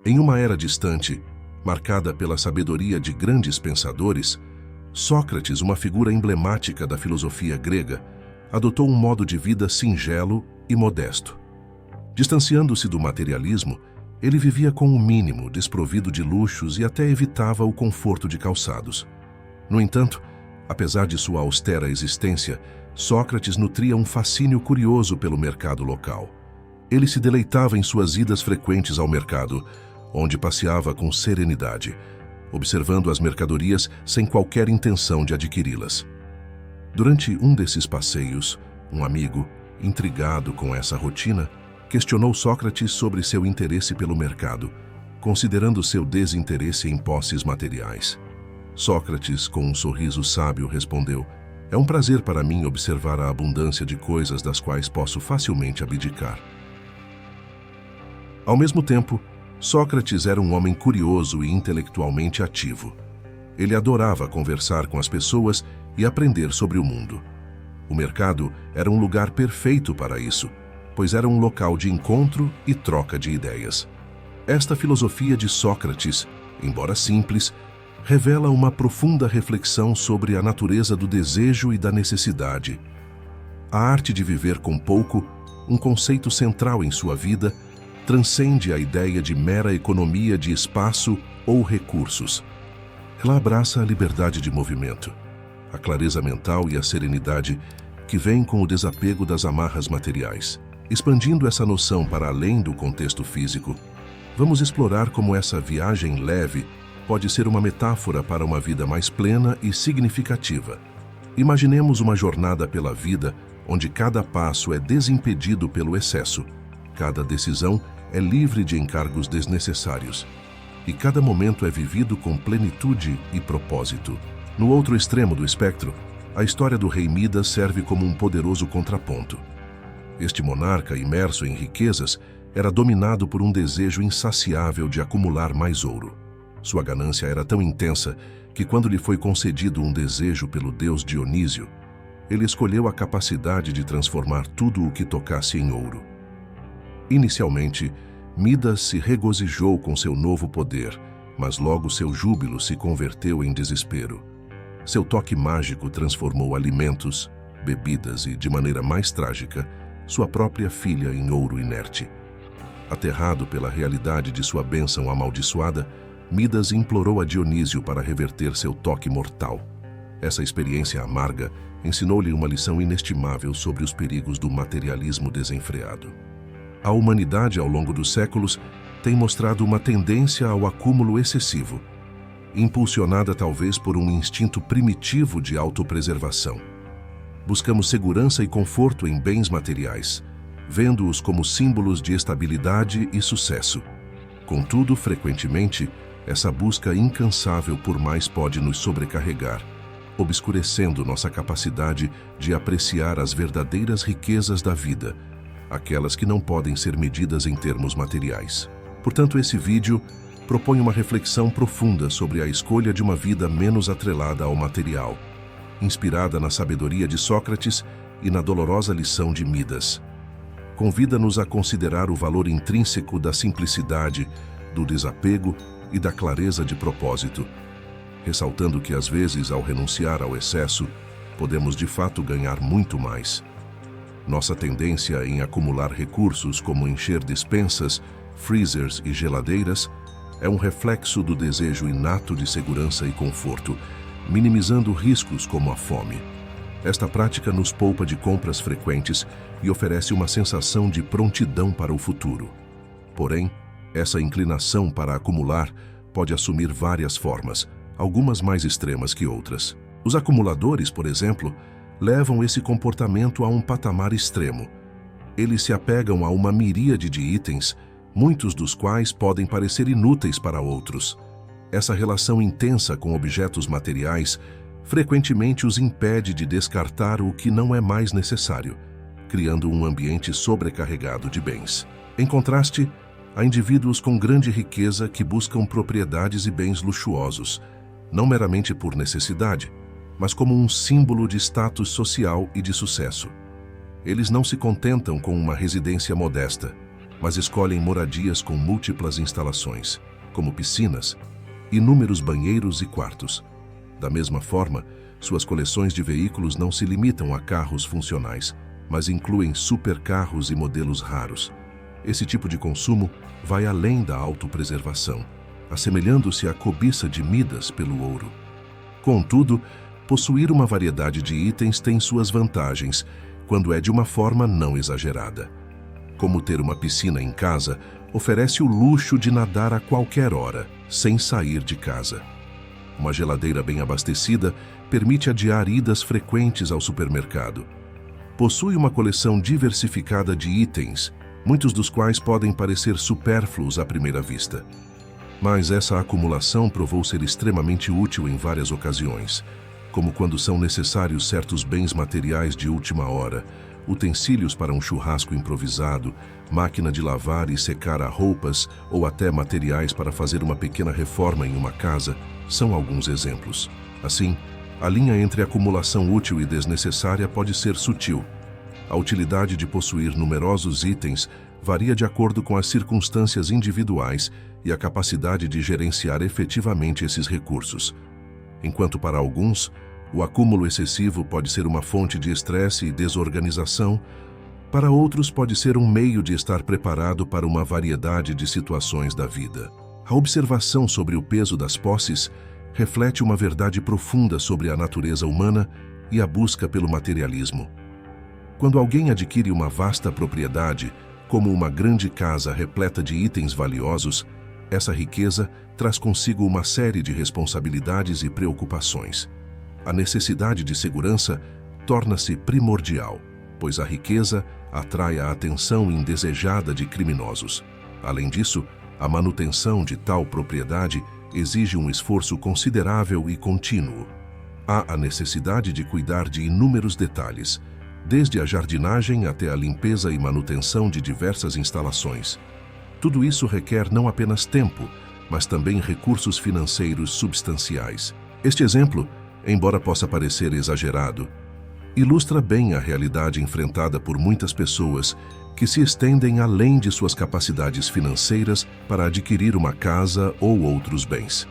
Em uma era distante, marcada pela sabedoria de grandes pensadores, Sócrates, uma figura emblemática da filosofia grega, adotou um modo de vida singelo e modesto. Distanciando-se do materialismo, ele vivia com o mínimo, desprovido de luxos e até evitava o conforto de calçados. No entanto, apesar de sua austera existência, Sócrates nutria um fascínio curioso pelo mercado local. Ele se deleitava em suas idas frequentes ao mercado, onde passeava com serenidade, observando as mercadorias sem qualquer intenção de adquiri-las. Durante um desses passeios, um amigo, intrigado com essa rotina, questionou Sócrates sobre seu interesse pelo mercado, considerando seu desinteresse em posses materiais. Sócrates, com um sorriso sábio, respondeu: "É um prazer para mim observar a abundância de coisas das quais posso facilmente abdicar." Ao mesmo tempo, Sócrates era um homem curioso e intelectualmente ativo. Ele adorava conversar com as pessoas e aprender sobre o mundo. O mercado era um lugar perfeito para isso, pois era um local de encontro e troca de ideias. Esta filosofia de Sócrates, embora simples, revela uma profunda reflexão sobre a natureza do desejo e da necessidade. A arte de viver com pouco, um conceito central em sua vida, transcende a ideia de mera economia de espaço ou recursos. Ela abraça a liberdade de movimento, a clareza mental e a serenidade que vêm com o desapego das amarras materiais. Expandindo essa noção para além do contexto físico, vamos explorar como essa viagem leve pode ser uma metáfora para uma vida mais plena e significativa. Imaginemos uma jornada pela vida onde cada passo é desimpedido pelo excesso, cada decisão é livre de encargos desnecessários, e cada momento é vivido com plenitude e propósito. No outro extremo do espectro, a história do rei Midas serve como um poderoso contraponto. Este monarca, imerso em riquezas, era dominado por um desejo insaciável de acumular mais ouro. Sua ganância era tão intensa que, quando lhe foi concedido um desejo pelo deus Dionísio, ele escolheu a capacidade de transformar tudo o que tocasse em ouro. Inicialmente, Midas se regozijou com seu novo poder, mas logo seu júbilo se converteu em desespero. Seu toque mágico transformou alimentos, bebidas e, de maneira mais trágica, sua própria filha em ouro inerte. Aterrado pela realidade de sua bênção amaldiçoada, Midas implorou a Dionísio para reverter seu toque mortal. Essa experiência amarga ensinou-lhe uma lição inestimável sobre os perigos do materialismo desenfreado. A humanidade, ao longo dos séculos, tem mostrado uma tendência ao acúmulo excessivo, impulsionada talvez por um instinto primitivo de autopreservação. Buscamos segurança e conforto em bens materiais, vendo-os como símbolos de estabilidade e sucesso. Contudo, frequentemente, essa busca incansável por mais pode nos sobrecarregar, obscurecendo nossa capacidade de apreciar as verdadeiras riquezas da vida, aquelas que não podem ser medidas em termos materiais. Portanto, esse vídeo propõe uma reflexão profunda sobre a escolha de uma vida menos atrelada ao material, inspirada na sabedoria de Sócrates e na dolorosa lição de Midas. Convida-nos a considerar o valor intrínseco da simplicidade, do desapego e da clareza de propósito, ressaltando que às vezes, ao renunciar ao excesso, podemos de fato ganhar muito mais. Nossa tendência em acumular recursos, como encher despensas, freezers e geladeiras, é um reflexo do desejo inato de segurança e conforto, minimizando riscos como a fome. Esta prática nos poupa de compras frequentes e oferece uma sensação de prontidão para o futuro. Porém, essa inclinação para acumular pode assumir várias formas, algumas mais extremas que outras. Os acumuladores, por exemplo, levam esse comportamento a um patamar extremo. Eles se apegam a uma miríade de itens, muitos dos quais podem parecer inúteis para outros. Essa relação intensa com objetos materiais frequentemente os impede de descartar o que não é mais necessário, criando um ambiente sobrecarregado de bens. Em contraste, há indivíduos com grande riqueza que buscam propriedades e bens luxuosos, não meramente por necessidade, mas como um símbolo de status social e de sucesso. Eles não se contentam com uma residência modesta. mas escolhem moradias com múltiplas instalações, como piscinas, inúmeros banheiros e quartos. Da mesma forma, suas coleções de veículos não se limitam a carros funcionais, mas incluem supercarros e modelos raros. Esse tipo de consumo vai além da autopreservação, assemelhando-se à cobiça de Midas pelo ouro. Contudo, possuir uma variedade de itens tem suas vantagens, quando é de uma forma não exagerada. Como ter uma piscina em casa oferece o luxo de nadar a qualquer hora, sem sair de casa. Uma geladeira bem abastecida permite adiar idas frequentes ao supermercado. Possui uma coleção diversificada de itens, muitos dos quais podem parecer supérfluos à primeira vista. Mas essa acumulação provou ser extremamente útil em várias ocasiões, como quando são necessários certos bens materiais de última hora, utensílios para um churrasco improvisado, máquina de lavar e secar a roupas ou até materiais para fazer uma pequena reforma em uma casa, são alguns exemplos. Assim, a linha entre acumulação útil e desnecessária pode ser sutil. A utilidade de possuir numerosos itens varia de acordo com as circunstâncias individuais e a capacidade de gerenciar efetivamente esses recursos. Enquanto para alguns, o acúmulo excessivo pode ser uma fonte de estresse e desorganização, para outros pode ser um meio de estar preparado para uma variedade de situações da vida. A observação sobre o peso das posses reflete uma verdade profunda sobre a natureza humana e a busca pelo materialismo. Quando alguém adquire uma vasta propriedade, como uma grande casa repleta de itens valiosos, essa riqueza traz consigo uma série de responsabilidades e preocupações. A necessidade de segurança torna-se primordial, pois a riqueza atrai a atenção indesejada de criminosos. Além disso, a manutenção de tal propriedade exige um esforço considerável e contínuo. Há a necessidade de cuidar de inúmeros detalhes, desde a jardinagem até a limpeza e manutenção de diversas instalações. Tudo isso requer não apenas tempo, mas também recursos financeiros substanciais. Este exemplo, embora possa parecer exagerado, ilustra bem a realidade enfrentada por muitas pessoas que se estendem além de suas capacidades financeiras para adquirir uma casa ou outros bens.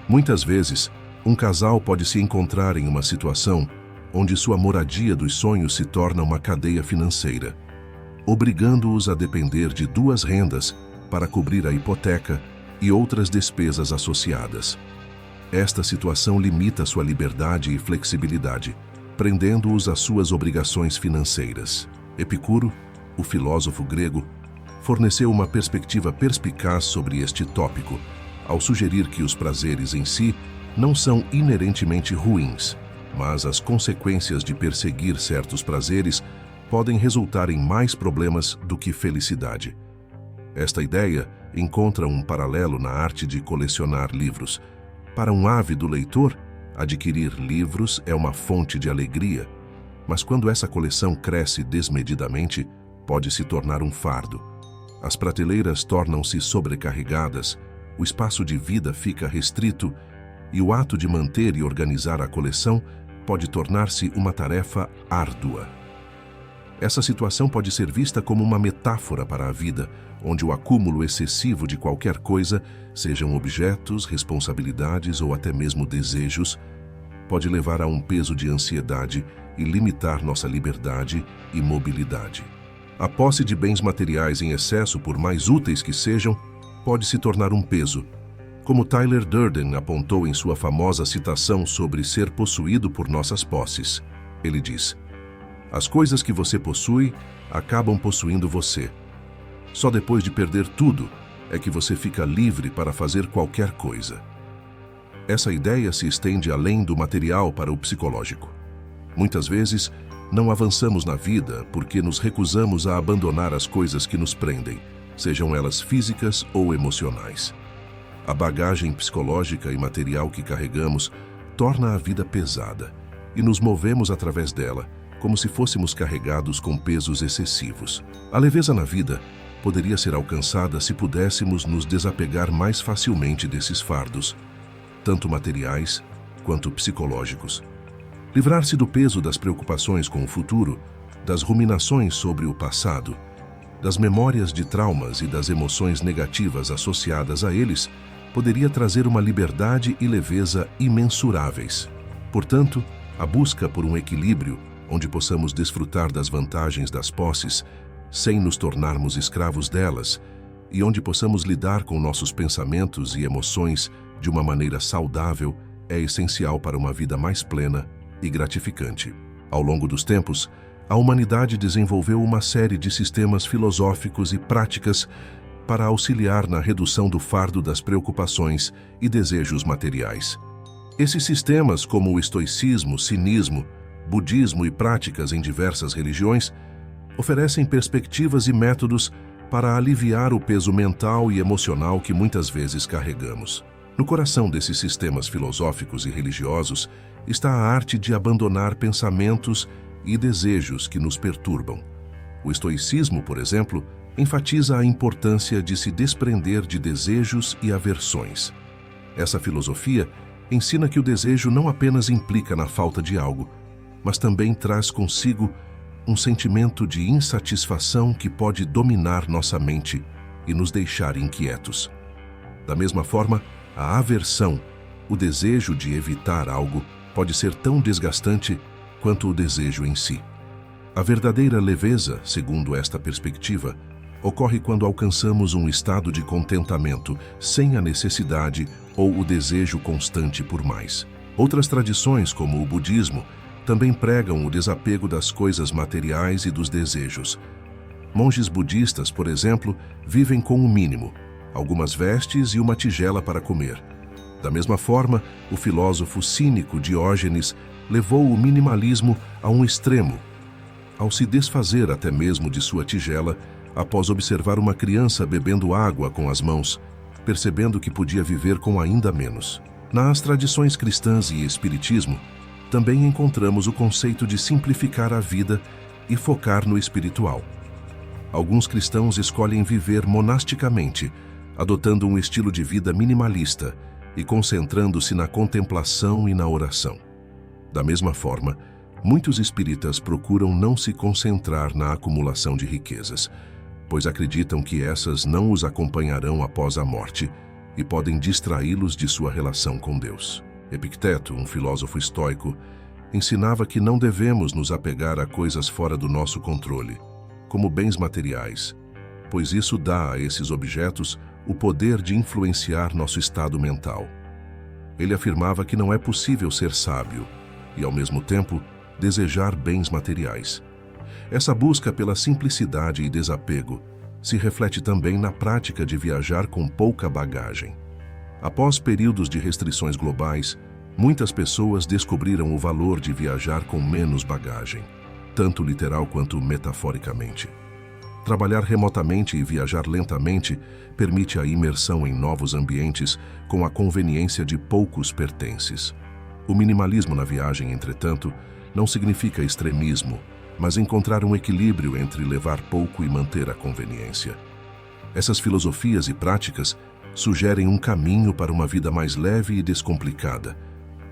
Muitas vezes, um casal pode se encontrar em uma situação onde sua moradia dos sonhos se torna uma cadeia financeira, obrigando-os a depender de duas rendas para cobrir a hipoteca e outras despesas associadas. Esta situação limita sua liberdade e flexibilidade, prendendo-os às suas obrigações financeiras. Epicuro, o filósofo grego, forneceu uma perspectiva perspicaz sobre este tópico, ao sugerir que os prazeres em si não são inerentemente ruins, mas as consequências de perseguir certos prazeres podem resultar em mais problemas do que felicidade. Esta ideia encontra um paralelo na arte de colecionar livros. Para um ávido leitor, adquirir livros é uma fonte de alegria, mas quando essa coleção cresce desmedidamente, pode se tornar um fardo. As prateleiras tornam-se sobrecarregadas, o espaço de vida fica restrito e o ato de manter e organizar a coleção pode tornar-se uma tarefa árdua. Essa situação pode ser vista como uma metáfora para a vida, onde o acúmulo excessivo de qualquer coisa, sejam objetos, responsabilidades ou até mesmo desejos, pode levar a um peso de ansiedade e limitar nossa liberdade e mobilidade. A posse de bens materiais em excesso, por mais úteis que sejam, pode se tornar um peso, como Tyler Durden apontou em sua famosa citação sobre ser possuído por nossas posses. Ele diz: "As coisas que você possui acabam possuindo você. Só depois de perder tudo é que você fica livre para fazer qualquer coisa." Essa ideia se estende além do material para o psicológico. Muitas vezes, não avançamos na vida porque nos recusamos a abandonar as coisas que nos prendem, sejam elas físicas ou emocionais. A bagagem psicológica e material que carregamos torna a vida pesada e nos movemos através dela, como se fôssemos carregados com pesos excessivos. A leveza na vida poderia ser alcançada se pudéssemos nos desapegar mais facilmente desses fardos, tanto materiais quanto psicológicos. Livrar-se do peso das preocupações com o futuro, das ruminações sobre o passado das memórias de traumas e das emoções negativas associadas a eles, poderia trazer uma liberdade e leveza imensuráveis. Portanto, a busca por um equilíbrio onde possamos desfrutar das vantagens das posses, sem nos tornarmos escravos delas, e onde possamos lidar com nossos pensamentos e emoções de uma maneira saudável, é essencial para uma vida mais plena e gratificante. Ao longo dos tempos, a humanidade desenvolveu uma série de sistemas filosóficos e práticas para auxiliar na redução do fardo das preocupações e desejos materiais. Esses sistemas, como o estoicismo, cinismo, budismo e práticas em diversas religiões, oferecem perspectivas e métodos para aliviar o peso mental e emocional que muitas vezes carregamos. No coração desses sistemas filosóficos e religiosos está a arte de abandonar pensamentos e desejos que nos perturbam. O estoicismo, por exemplo, enfatiza a importância de se desprender de desejos e aversões. Essa filosofia ensina que o desejo não apenas implica na falta de algo, mas também traz consigo um sentimento de insatisfação que pode dominar nossa mente e nos deixar inquietos. Da mesma forma, a aversão, o desejo de evitar algo, pode ser tão desgastante quanto o desejo em si. A verdadeira leveza, segundo esta perspectiva, ocorre quando alcançamos um estado de contentamento, sem a necessidade ou o desejo constante por mais. Outras tradições, como o budismo, também pregam o desapego das coisas materiais e dos desejos. Monges budistas, por exemplo, vivem com o mínimo, algumas vestes e uma tigela para comer. Da mesma forma, o filósofo cínico Diógenes levou o minimalismo a um extremo, ao se desfazer até mesmo de sua tigela após observar uma criança bebendo água com as mãos, percebendo que podia viver com ainda menos. Nas tradições cristãs e espiritismo, também encontramos o conceito de simplificar a vida e focar no espiritual. Alguns cristãos escolhem viver monasticamente, adotando um estilo de vida minimalista e concentrando-se na contemplação e na oração. Da mesma forma, muitos espíritas procuram não se concentrar na acumulação de riquezas, pois acreditam que essas não os acompanharão após a morte e podem distraí-los de sua relação com Deus. Epicteto, um filósofo estoico, ensinava que não devemos nos apegar a coisas fora do nosso controle, como bens materiais, pois isso dá a esses objetos o poder de influenciar nosso estado mental. Ele afirmava que não é possível ser sábio e, ao mesmo tempo, desejar bens materiais. Essa busca pela simplicidade e desapego se reflete também na prática de viajar com pouca bagagem. Após períodos de restrições globais, muitas pessoas descobriram o valor de viajar com menos bagagem, tanto literal quanto metaforicamente. Trabalhar remotamente e viajar lentamente permite a imersão em novos ambientes com a conveniência de poucos pertences. O minimalismo na viagem, entretanto, não significa extremismo, mas encontrar um equilíbrio entre levar pouco e manter a conveniência. Essas filosofias e práticas sugerem um caminho para uma vida mais leve e descomplicada,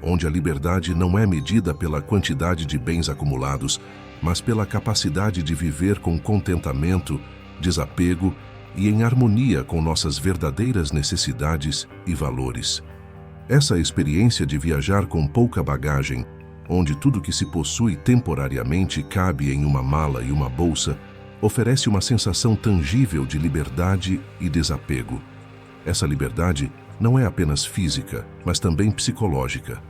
onde a liberdade não é medida pela quantidade de bens acumulados, mas pela capacidade de viver com contentamento, desapego e em harmonia com nossas verdadeiras necessidades e valores. Essa experiência de viajar com pouca bagagem, onde tudo que se possui temporariamente cabe em uma mala e uma bolsa, oferece uma sensação tangível de liberdade e desapego. Essa liberdade não é apenas física, mas também psicológica.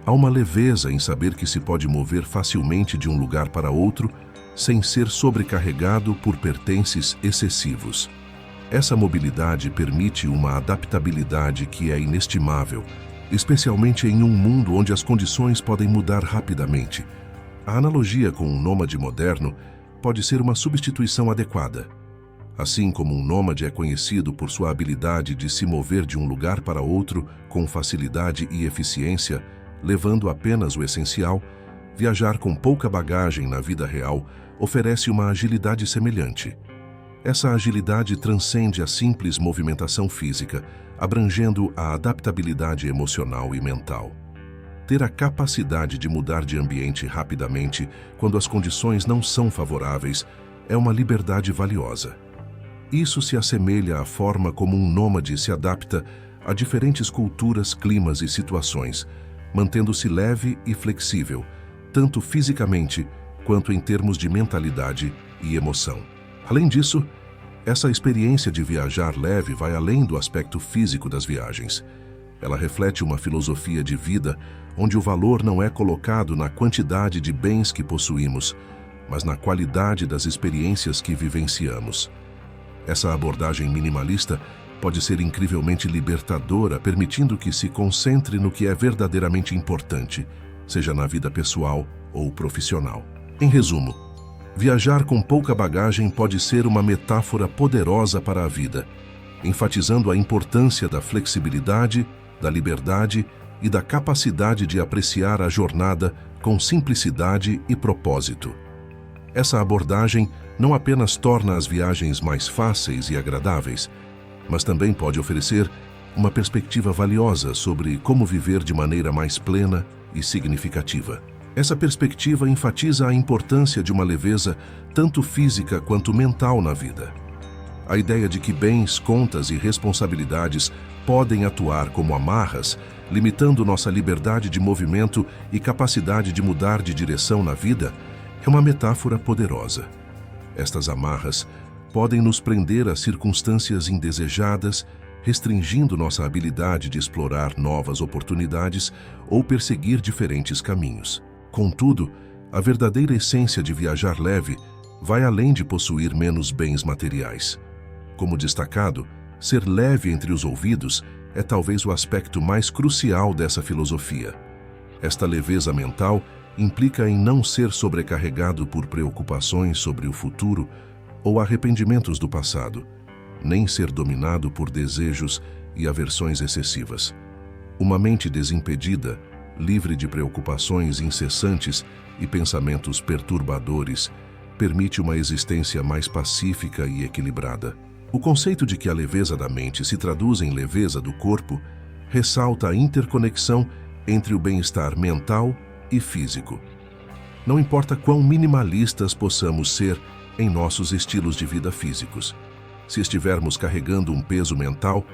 Há uma leveza em saber que se pode mover facilmente de um lugar para outro sem ser sobrecarregado por pertences excessivos. Essa mobilidade permite uma adaptabilidade que é inestimável, especialmente em um mundo onde as condições podem mudar rapidamente. A analogia com um nômade moderno pode ser uma substituição adequada. Assim como um nômade é conhecido por sua habilidade de se mover de um lugar para outro com facilidade e eficiência, levando apenas o essencial, viajar com pouca bagagem na vida real oferece uma agilidade semelhante. Essa agilidade transcende a simples movimentação física, abrangendo a adaptabilidade emocional e mental. Ter a capacidade de mudar de ambiente rapidamente quando as condições não são favoráveis é uma liberdade valiosa. Isso se assemelha à forma como um nômade se adapta a diferentes culturas, climas e situações, mantendo-se leve e flexível, tanto fisicamente quanto em termos de mentalidade e emoção. Além disso, essa experiência de viajar leve vai além do aspecto físico das viagens. Ela reflete uma filosofia de vida onde o valor não é colocado na quantidade de bens que possuímos, mas na qualidade das experiências que vivenciamos. Essa abordagem minimalista pode ser incrivelmente libertadora, permitindo que se concentre no que é verdadeiramente importante, seja na vida pessoal ou profissional. Em resumo, viajar com pouca bagagem pode ser uma metáfora poderosa para a vida, enfatizando a importância da flexibilidade, da liberdade e da capacidade de apreciar a jornada com simplicidade e propósito. Essa abordagem não apenas torna as viagens mais fáceis e agradáveis, mas também pode oferecer uma perspectiva valiosa sobre como viver de maneira mais plena e significativa. Essa perspectiva enfatiza a importância de uma leveza tanto física quanto mental na vida. A ideia de que bens, contas e responsabilidades podem atuar como amarras, limitando nossa liberdade de movimento e capacidade de mudar de direção na vida, é uma metáfora poderosa. Estas amarras podem nos prender a circunstâncias indesejadas, restringindo nossa habilidade de explorar novas oportunidades ou perseguir diferentes caminhos. Contudo, a verdadeira essência de viajar leve vai além de possuir menos bens materiais. Como destacado, ser leve entre os ouvidos é talvez o aspecto mais crucial dessa filosofia. Esta leveza mental implica em não ser sobrecarregado por preocupações sobre o futuro ou arrependimentos do passado, nem ser dominado por desejos e aversões excessivas. Uma mente desimpedida, livre de preocupações incessantes e pensamentos perturbadores, permite uma existência mais pacífica e equilibrada. O conceito de que a leveza da mente se traduz em leveza do corpo ressalta a interconexão entre o bem-estar mental e físico. Não importa quão minimalistas possamos ser em nossos estilos de vida físicos. Se estivermos carregando um peso mental,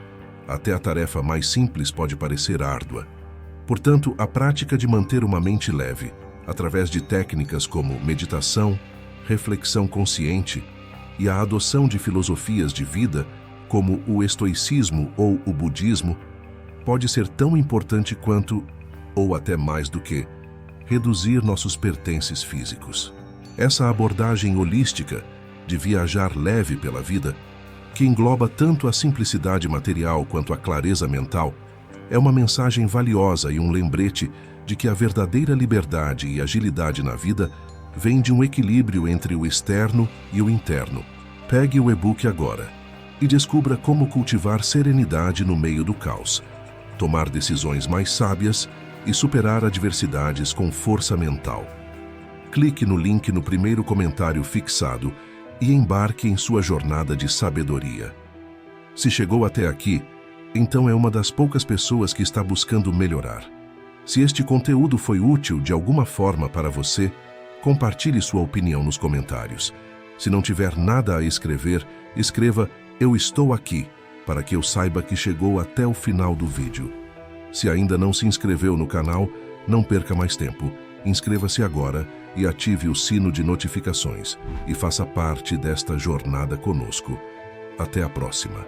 até a tarefa mais simples pode parecer árdua. Portanto, a prática de manter uma mente leve, através de técnicas como meditação, reflexão consciente e a adoção de filosofias de vida, como o estoicismo ou o budismo, pode ser tão importante quanto, ou até mais do que, reduzir nossos pertences físicos. Essa abordagem holística de viajar leve pela vida, que engloba tanto a simplicidade material quanto a clareza mental, é uma mensagem valiosa e um lembrete de que a verdadeira liberdade e agilidade na vida vem de um equilíbrio entre o externo e o interno. Pegue o e-book agora e descubra como cultivar serenidade no meio do caos, tomar decisões mais sábias e superar adversidades com força mental. Clique no link no primeiro comentário fixado e embarque em sua jornada de sabedoria. Se chegou até aqui, então é uma das poucas pessoas que está buscando melhorar. Se este conteúdo foi útil de alguma forma para você, compartilhe sua opinião nos comentários. Se não tiver nada a escrever, escreva "Eu estou aqui", para que eu saiba que chegou até o final do vídeo. Se ainda não se inscreveu no canal, não perca mais tempo. Inscreva-se agora e ative o sino de notificações e faça parte desta jornada conosco. Até a próxima.